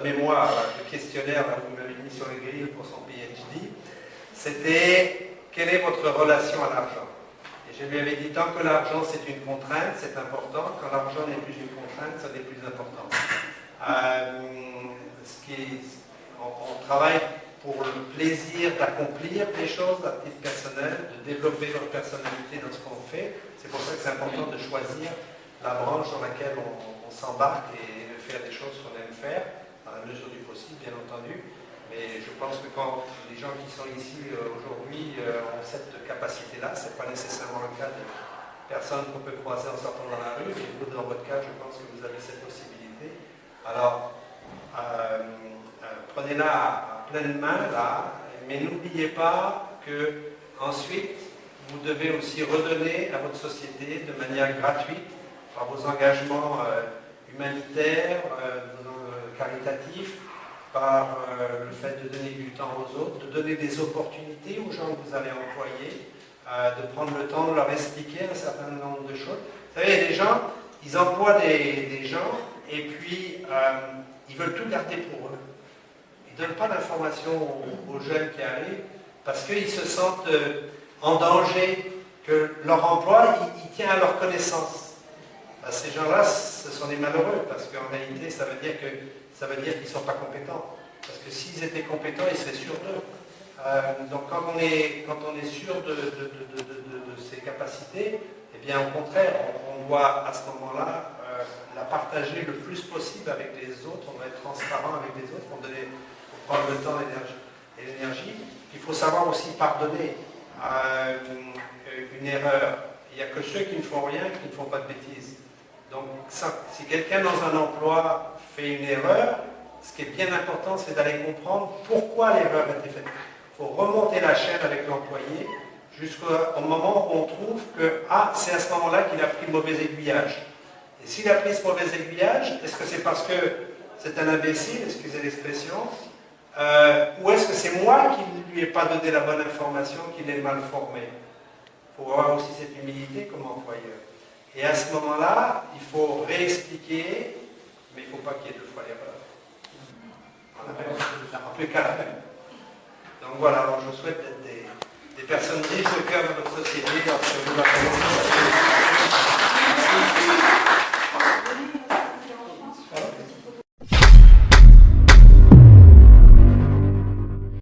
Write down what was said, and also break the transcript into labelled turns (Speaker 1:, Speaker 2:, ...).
Speaker 1: mémoire, le questionnaire que vous m'avez mis sur les grilles pour son PhD, c'était quelle est votre relation à l'argent? Et je lui avais dit, tant que l'argent c'est une contrainte, c'est important. Quand l'argent n'est plus une contrainte, ça n'est plus important. On travaille pour le plaisir d'accomplir des choses à titre personnel, de développer notre personnalité dans ce qu'on fait. C'est pour ça que c'est important de choisir la branche dans laquelle on s'embarque et de faire des choses qu'on aime faire, dans la mesure du possible, bien entendu. Mais je pense que quand les gens qui sont ici aujourd'hui ont cette capacité-là, ce n'est pas nécessairement le cas de personnes qu'on peut croiser en sortant dans la rue, mais vous, dans votre cas, je pense que vous avez cette possibilité. Alors, prenez-la à pleine main, là, mais n'oubliez pas que ensuite, vous devez aussi redonner à votre société de manière gratuite, par vos engagements humanitaires, caritatifs, par le fait de donner du temps aux autres, de donner des opportunités aux gens que vous allez employer, de prendre le temps de leur expliquer un certain nombre de choses. Vous savez, il y a des gens, ils emploient des gens et puis ils veulent tout garder pour eux. Ils ne donnent pas d'informations aux jeunes qui arrivent parce qu'ils se sentent en danger, que leur emploi, il tient à leur connaissance. Ben, ces gens-là, ce sont des malheureux parce qu'en réalité, ça veut dire qu'ils ne sont pas compétents. Parce que s'ils étaient compétents, ils seraient sûrs d'eux. Donc quand on est sûr de ses capacités, eh bien au contraire, on doit à ce moment-là la partager le plus possible avec les autres, on doit être transparent avec les autres, on doit prendre le temps et l'énergie. Il faut savoir aussi pardonner une erreur. Il n'y a que ceux qui ne font rien qui ne font pas de bêtises. Donc si quelqu'un dans un emploi fait une erreur, ce qui est bien important, c'est d'aller comprendre pourquoi l'erreur a été faite. Il faut remonter la chaîne avec l'employé jusqu'au moment où on trouve que c'est à ce moment-là qu'il a pris le mauvais aiguillage. Et s'il a pris ce mauvais aiguillage, est-ce que c'est parce que c'est un imbécile, excusez l'expression, ou est-ce que c'est moi qui ne lui ai pas donné la bonne information, qui l'ai mal formé? Il faut avoir aussi cette humilité comme employeur. Et à ce moment-là, il faut réexpliquer, mais il ne faut pas qu'il y ait deux fois l'erreur. En plus qu'à la même. Donc voilà, alors je souhaite d'être des personnes riches de cœur de notre société. Alors, je vous remercie.